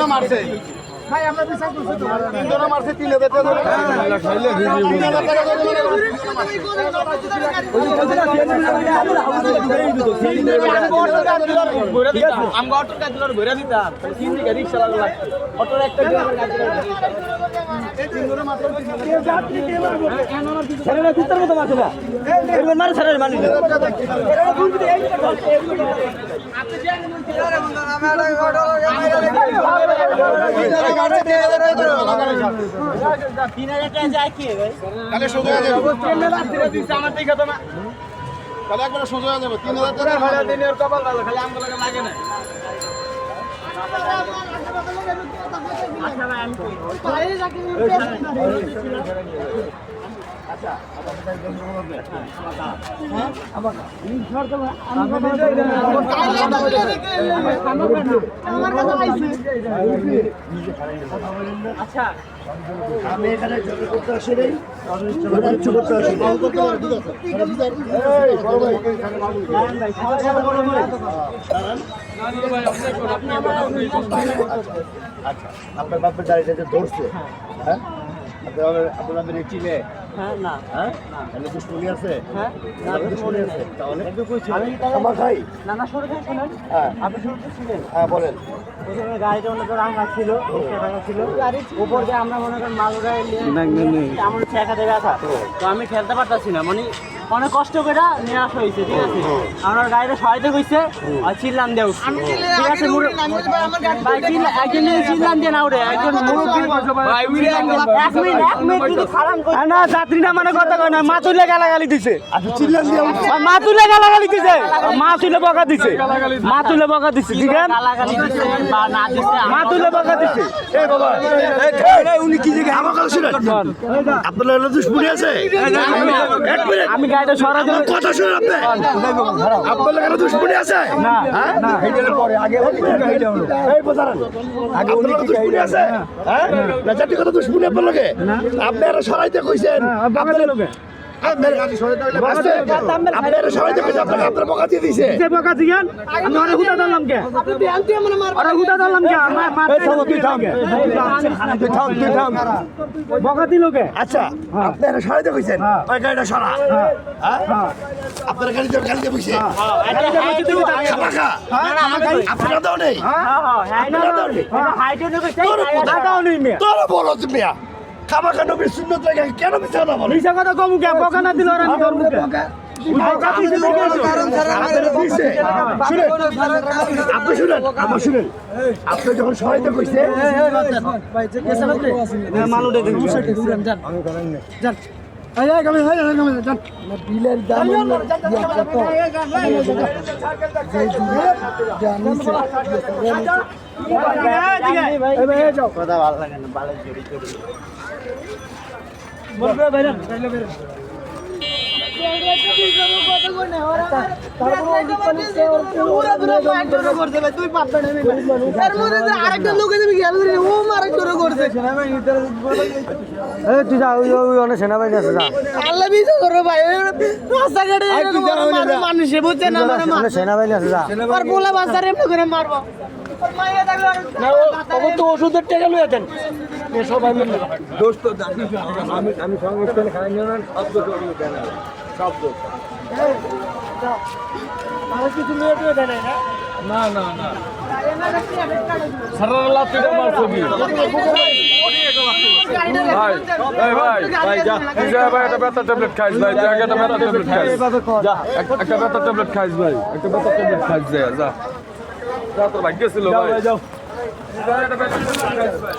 মারছে ভাই আমরা বিচার করছি তো তিনজন মারছে 3000 টাকা ধরে খাইলে আমরা অটোর কাজ দিলার ভরে দিতাম তিন দিকে রিকশা লাগা অটোর একটা এই তিনজন মারছে যাত্রী কে মারবো ছেলেরা কুত্তার মতো মারছে না এরকম মার ছেলের মানি এরা ভুল দিতে এই আপনি জানেন আমরা অটো আচ্ছা আমি এখানে জমি করতে আসি নাই কিছু করতে আসি আচ্ছা আপনার বাপের গাড়িটা যে ধরছে হ্যাঁ আপনাদের চিনে না হ্যাঁ তাহলে দুশ্মনী আছে হ্যাঁ দুশ্মনী আছে তাহলে আমার খাই না না সরে খাই শুনেন হ্যাঁ আপনি শুনতে ছিলেন হ্যাঁ বলেন গাড়িটা মনে করেন রাখা ছিল টাকা ছিল উপর দিয়ে আমরা মনে করেন মাল গাড়ি আমার ছেঁকা দেবে আসা তো আমি খেলতে পারতাছি না মানে অনেক কষ্ট করে নিয়ে আসা হয়েছে ঠিক আছে আমার গাড়িটা সরাইতে হয়েছে আর চিল্লান দেও ঠিক আছে একজন চিল্লান দিয়ে না ওরে একজন না যাত্রী না মানে কথা কয় না মা তুলে গালাগালি দিছে মা তুলে গালাগালি দিছে মা তুলে বকা দিছে মা তুলে বকা দিছে ঠিক আছে মা তুলে বকা দিছে এই বাবা উনি কি জায়গা আমার কথা শুনেন আপনার হলো দুশ্মনী আছে এক মিনিট আমি গাড়িটা সরাই দেব কথা শুনেন আপনি আপনার লাগা দুশ্মনী আছে না না হেডের পরে আগে এই বোঝান আগে উনি কি দুশ্মনী আছে হ্যাঁ না জাতি কথা দুশ্মনী আপনার লাগে আপনারা সরাইতে কইছেন আপনার লগে আপনার গাড়ি সরাইতে হইলে আপনারা সরাইতে কইছেন আপনারা বকা দিয়ে দিয়েছে যে বকা দিয়েন আমি ওরে হুদা দিলাম কে আপনি বিয়ান্তি মানে মারবেন ওরে হুদা দিলাম কে মারতে তুই থাম তুই থাম বকা দিল কে আচ্ছা আপনারা সরাইতে কইছেন ওই গাড়িটা সরা হ্যাঁ আপনার গাড়ি তো গাড়িতে বসে গাড়িতে বসে তুমি খাবাখা না আমার গাড়ি আপনারা দাও নেই হ্যাঁ আপনারা দাও নেই হাইটে নকে চাই দাও নেই মিয়া তোর বলো তুমি খাবাখা নবীর সুন্নাত লাগে কেন মিছা কথা বলো মিছা কথা কমু কে বকা না দিল আর আমি করব কে আপনি যখন সহায়তা করছে বিলের দাম কথা ভালো লাগে না ভালো সেনাবাহিনী আছে সেনাবাহিনী আছে মারবো তো ওষুধের টাকা লয়ে দেন সবাই মিলে দোস্ত আমি সংস্থানে খাই শব্দ কিছু মেয়ে দেয় না না না সারা রাত তুই মারছো কি ভাই ভাই ভাই যা তুই যা ভাই একটা ব্যথা ট্যাবলেট খাইস ভাই যা একটা ব্যথা ট্যাবলেট খাইস যা একটা ব্যথা ট্যাবলেট খাইস ভাই একটা ব্যথা ট্যাবলেট খাইস যা যা যা তোর ভাগ্য ছিল ভাই যাও যা একটা ব্যথা ট্যাবলেট খাইস ভাই